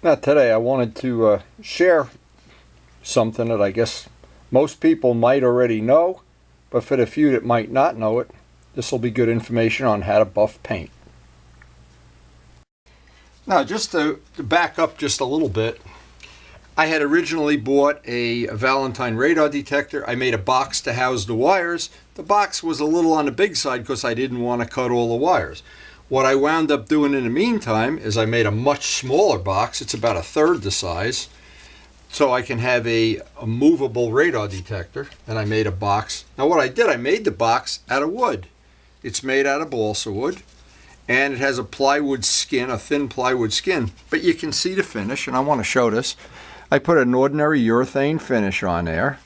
Now today I wanted to share something that I guess most people might already know, but for the few that might not know it, this will be good information on how to buff paint. Now just to back up just a little bit, I had originally bought a Valentine radar detector. I made a box to house the wires. The box was a little on the big side because I didn't want to cut all the wires. What I wound up doing in the meantime is I made a much smaller box. It's about a third the size, so I can have a movable radar detector. And I made a box. Now what I did, I made the box out of wood. It's made out of balsa wood, and it has a plywood skin, a thin plywood skin. But you can see the finish, and I want to show this. I put an ordinary urethane finish on there.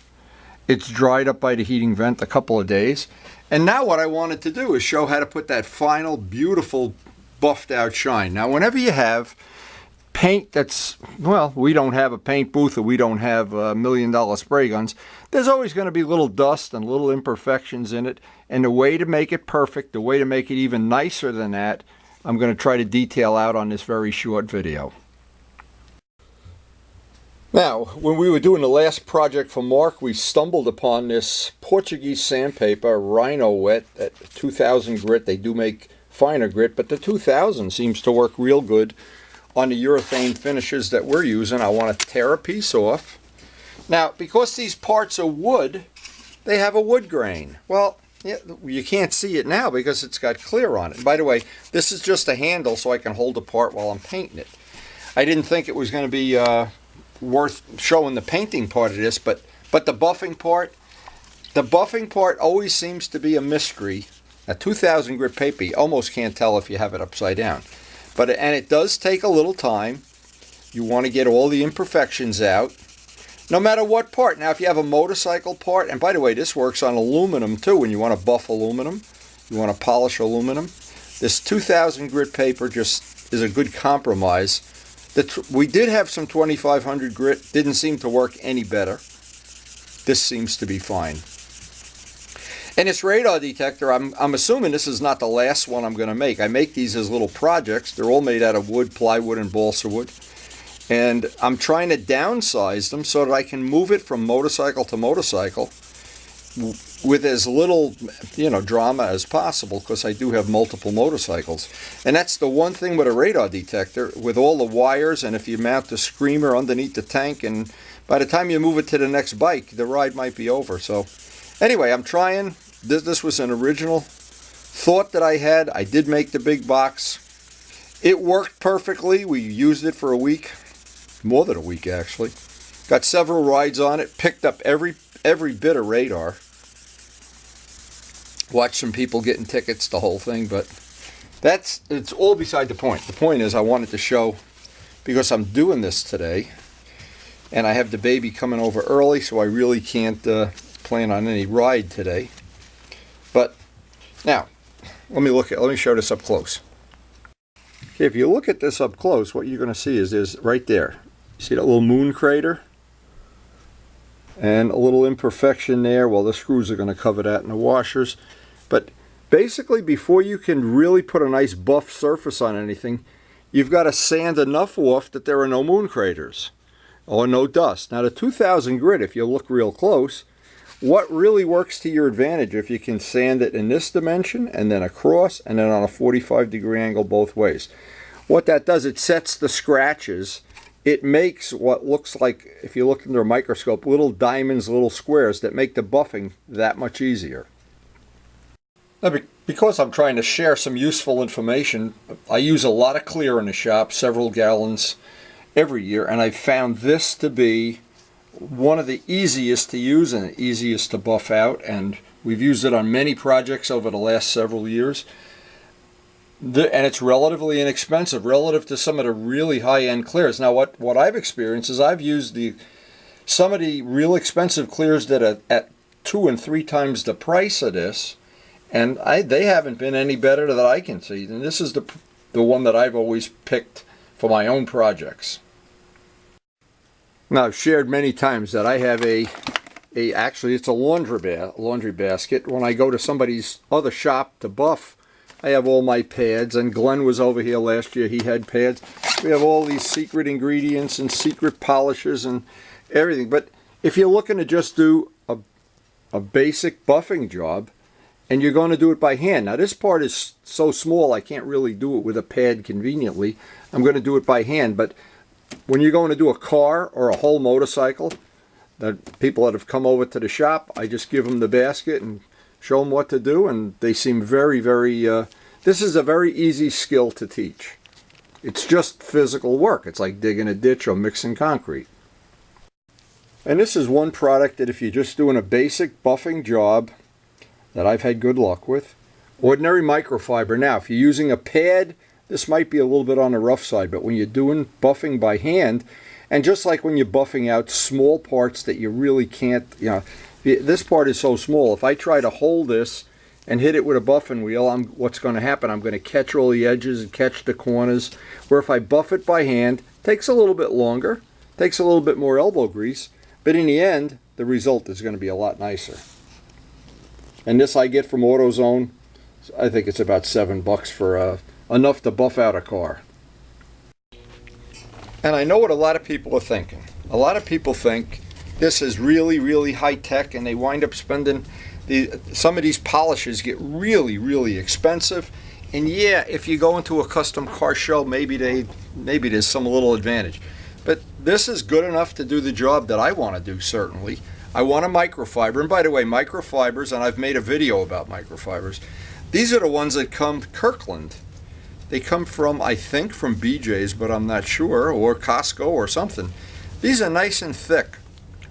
It's dried up by the heating vent a couple of days. And now what I wanted to do is show how to put that final beautiful buffed out shine. Now whenever you have paint that's, well, we don't have a paint booth or we don't have $1 million spray guns, there's always going to be little dust and little imperfections in it. And the way to make it perfect, the way to make it even nicer than that, I'm going to try to detail out on this very short video. Now, when we were doing the last project for Mark, we stumbled upon this Portuguese sandpaper, Rhino Wet, at 2000 grit. They do make finer grit, but the 2000 seems to work real good on the urethane finishes that we're using. I want to tear a piece off. Now, because these parts are wood, they have a wood grain. Well, yeah, you can't see it now because it's got clear on it. And by the way, this is just a handle so I can hold the part while I'm painting it. I didn't think it was going to be worth showing the painting part of this, but the buffing part always seems to be a mystery. A 2000 grit paper, you almost can't tell if you have it upside down, and it does take a little time. You want to get all the imperfections out, no matter what part. Now if you have a motorcycle part, and by the way, this works on aluminum too. When you want to buff aluminum, you want to polish aluminum, this 2000 grit paper just is a good compromise. We did have some 2500 grit, didn't seem to work any better. This seems to be fine. And this radar detector, I'm assuming this is not the last one I'm going to make. I make these as little projects. They're all made out of wood, plywood, and balsa wood. And I'm trying to downsize them so that I can move it from motorcycle to motorcycle with as little, drama as possible, because I do have multiple motorcycles. And that's the one thing with a radar detector, with all the wires, and if you mount the screamer underneath the tank, and by the time you move it to the next bike, the ride might be over. So anyway, I'm trying. This was an original thought that I had. I did make the big box. It worked perfectly. We used it for a week, more than a week actually. Got several rides on it, picked up every bit of radar. Watched some people getting tickets, the whole thing, but it's all beside the point. The point is I wanted to show, because I'm doing this today, and I have the baby coming over early, so I really can't plan on any ride today. But now, let me show this up close. Okay, if you look at this up close, what you're going to see is there's right there. You see that little moon crater? And a little imperfection there. Well, the screws are going to cover that in the washers. But basically, before you can really put a nice buff surface on anything, you've got to sand enough off that there are no moon craters or no dust. Now the 2000 grit, if you look real close, what really works to your advantage if you can sand it in this dimension and then across and then on a 45-degree angle both ways. What that does, it sets the scratches. It makes what looks like, if you look under a microscope, little diamonds, little squares that make the buffing that much easier. Now, because I'm trying to share some useful information, I use a lot of clear in the shop, several gallons every year, and I found this to be one of the easiest to use and the easiest to buff out, and we've used it on many projects over the last several years. And it's relatively inexpensive relative to some of the really high-end clears. Now what I've experienced is I've used some of the real expensive clears that are at 2 and 3 times the price of this, and they haven't been any better that I can see. And this is the one that I've always picked for my own projects. Now I've shared many times that I have actually it's a laundry basket. When I go to somebody's other shop to buff, I have all my pads, and Glenn was over here last year. He had pads. We have all these secret ingredients and secret polishes and everything. But if you're looking to just do a basic buffing job, and you're going to do it by hand. Now this part is so small I can't really do it with a pad conveniently. I'm going to do it by hand, but when you're going to do a car or a whole motorcycle, the people that have come over to the shop, I just give them the basket and show them what to do, and they seem very, very, this is a very easy skill to teach. It's just physical work. It's like digging a ditch or mixing concrete. And this is one product that if you're just doing a basic buffing job that I've had good luck with. Ordinary microfiber. Now, if you're using a pad, this might be a little bit on the rough side, but when you're doing buffing by hand, and just like when you're buffing out small parts that you really can't, this part is so small. If I try to hold this and hit it with a buffing wheel, what's going to happen? I'm going to catch all the edges and catch the corners. Where if I buff it by hand, it takes a little bit longer, takes a little bit more elbow grease, but in the end, the result is going to be a lot nicer. And this I get from AutoZone. I think it's about $7 for enough to buff out a car. And I know what a lot of people are thinking. A lot of people think this is really, really high tech, and they wind up spending some of these polishes get really, really expensive. And yeah, if you go into a custom car show, maybe there's some little advantage. But this is good enough to do the job that I want to do, certainly. I want a microfiber, and by the way, microfibers, and I've made a video about microfibers, these are the ones that come Kirkland. They come from, I think, from BJ's, but I'm not sure, or Costco or something. These are nice and thick,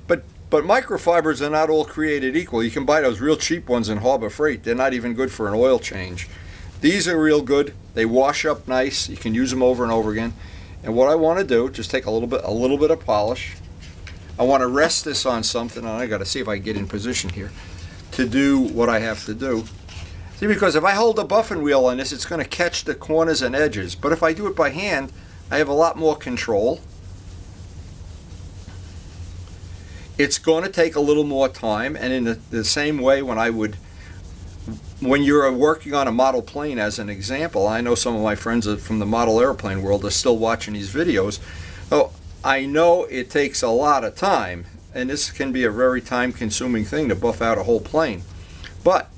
but microfibers are not all created equal. You can buy those real cheap ones in Harbor Freight. They're not even good for an oil change. These are real good. They wash up nice. You can use them over and over again. And what I want to do, just take a little bit of polish. I want to rest this on something, and I got to see if I can get in position here to do what I have to do. See, because if I hold a buffing wheel on this, it's going to catch the corners and edges. But if I do it by hand, I have a lot more control. It's going to take a little more time, and in the same way when you're working on a model plane, as an example, I know some of my friends from the model airplane world are still watching these videos. So I know it takes a lot of time, and this can be a very time-consuming thing to buff out a whole plane. But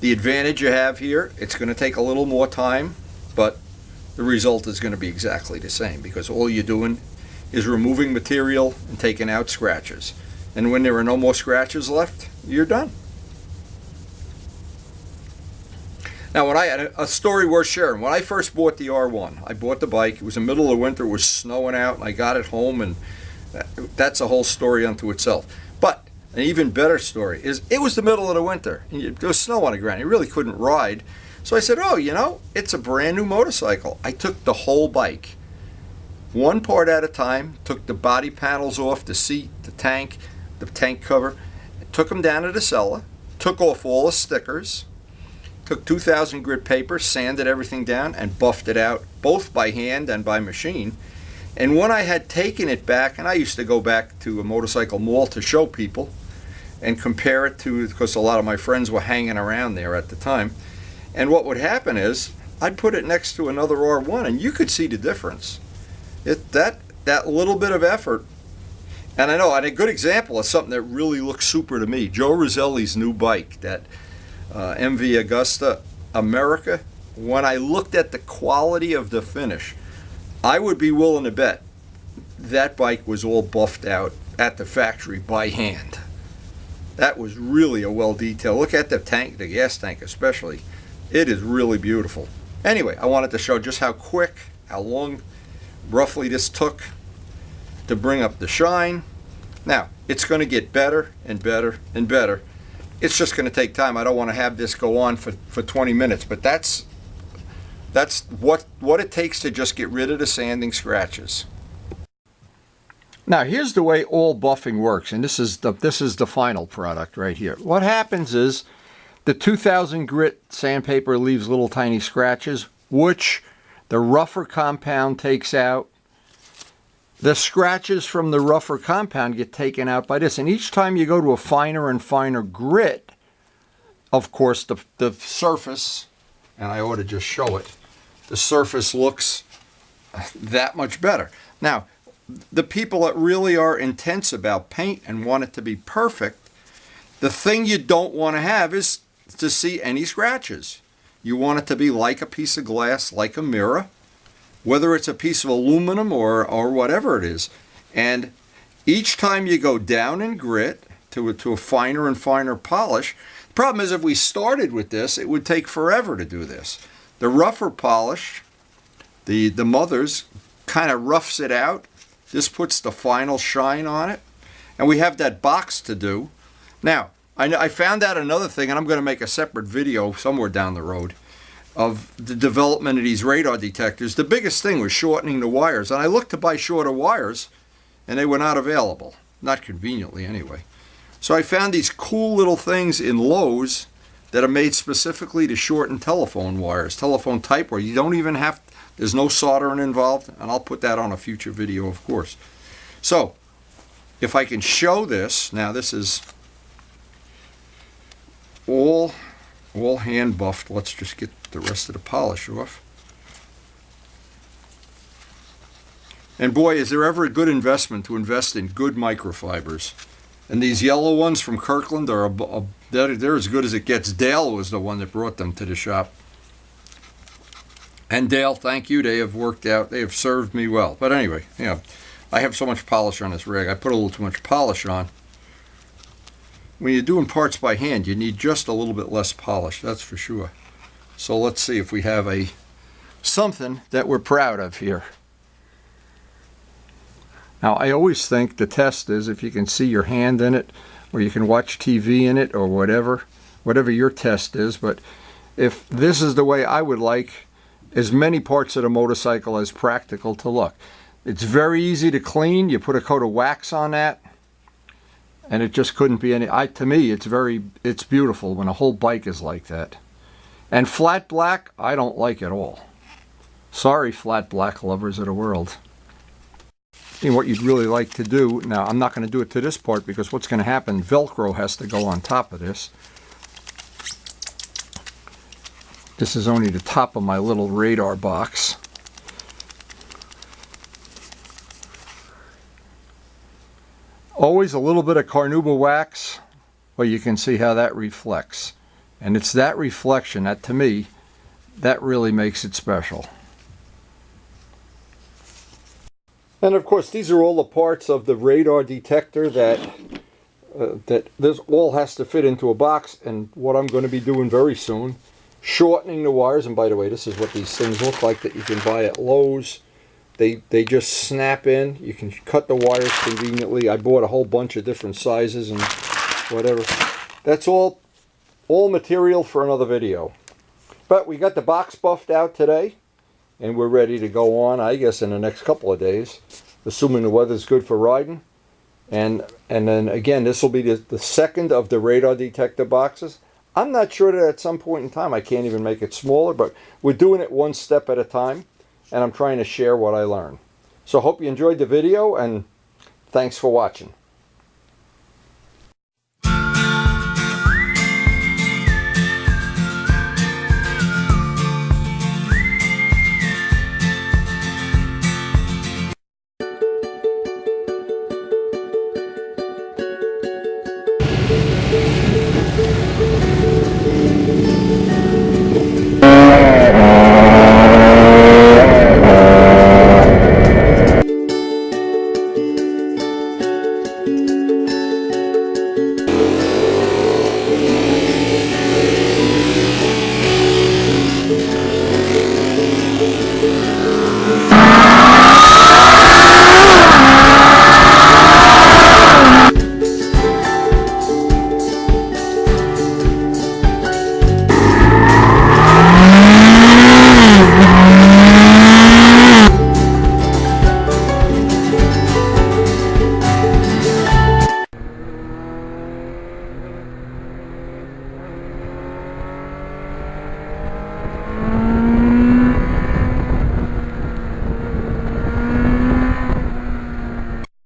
the advantage you have here, it's going to take a little more time, but the result is going to be exactly the same, because all you're doing is removing material and taking out scratches. And when there are no more scratches left, you're done. Now, when I had a story worth sharing, when I first bought the R1, I bought the bike. It was the middle of winter, it was snowing out, and I got it home, and that's a whole story unto itself. But an even better story is it was the middle of the winter, and there was snow on the ground. You really couldn't ride. So I said, it's a brand new motorcycle. I took the whole bike, one part at a time, took the body panels off, the seat, the tank cover, took them down to the cellar, took off all the stickers, took 2000 grit paper, sanded everything down, and buffed it out, both by hand and by machine. And when I had taken it back, and I used to go back to a motorcycle mall to show people and compare it to, because a lot of my friends were hanging around there at the time, and what would happen is I'd put it next to another R1, and you could see the difference. That little bit of effort. And I know, and a good example of something that really looks super to me, Joe Roselli's new bike, that MV Augusta America. When I looked at the quality of the finish, I would be willing to bet that bike was all buffed out at the factory by hand. That was really a well detailed. Look at the tank, the gas tank especially. It is really beautiful. Anyway, I wanted to show just how quick, how long roughly this took to bring up the shine. Now, it's going to get better and better and better. It's just going to take time. I don't want to have this go on for 20 minutes, but that's what it takes to just get rid of the sanding scratches. Now, here's the way all buffing works, and this is the final product right here. What happens is the 2000 grit sandpaper leaves little tiny scratches, which the rougher compound takes out. The scratches from the rougher compound get taken out by this. And each time you go to a finer and finer grit, of course, the surface and I ought to just show it, the surface looks that much better. Now, the people that really are intense about paint and want it to be perfect, the thing you don't want to have is to see any scratches. You want it to be like a piece of glass, like a mirror, whether it's a piece of aluminum or whatever it is. And each time you go down in grit to a finer and finer polish, the problem is if we started with this, it would take forever to do this. The rougher polish, the Mothers, kind of roughs it out. This puts the final shine on it. And we have that box to do. Now, I found out another thing, and I'm going to make a separate video somewhere down the road, of the development of these radar detectors. The biggest thing was shortening the wires. And I looked to buy shorter wires, and they were not available. Not conveniently, anyway. So I found these cool little things in Lowe's that are made specifically to shorten telephone wires. Telephone type where you don't even have, there's no soldering involved. And I'll put that on a future video, of course. So, if I can show this, now this is all hand buffed. Let's just get the rest of the polish off. And boy, is there ever a good investment to invest in good microfibers. And these yellow ones from Kirkland are they're as good as it gets. Dale was the one that brought them to the shop. And Dale, thank you. They have worked out. They have served me well. But anyway, you know, I have so much polish on this rig. I put a little too much polish on. When you're doing parts by hand, you need just a little bit less polish. That's for sure. So let's see if we have something that we're proud of here. Now, I always think the test is if you can see your hand in it, or you can watch TV in it, or whatever your test is. But if this is the way I would like as many parts of the motorcycle as practical to look. It's very easy to clean. You put a coat of wax on that, and it just couldn't be any. To me, it's beautiful when a whole bike is like that. And flat black, I don't like at all. Sorry, flat black lovers of the world. And what you'd really like to do, now I'm not going to do it to this part because what's going to happen, Velcro has to go on top of this. This is only the top of my little radar box. Always a little bit of carnauba wax, well, you can see how that reflects. And it's that reflection that, to me, that really makes it special. And of course, these are all the parts of the radar detector that this all has to fit into a box. And what I'm going to be doing very soon, shortening the wires. And by the way, this is what these things look like that you can buy at Lowe's. They just snap in. You can cut the wires conveniently. I bought a whole bunch of different sizes and whatever. That's all material for another video. But we got the box buffed out today, and we're ready to go on, I guess, in the next couple of days, assuming the weather's good for riding. And then again, this will be the second of the radar detector boxes. I'm not sure that at some point in time I can't even make it smaller, but we're doing it one step at a time, and I'm trying to share what I learn. So hope you enjoyed the video, and thanks for watching.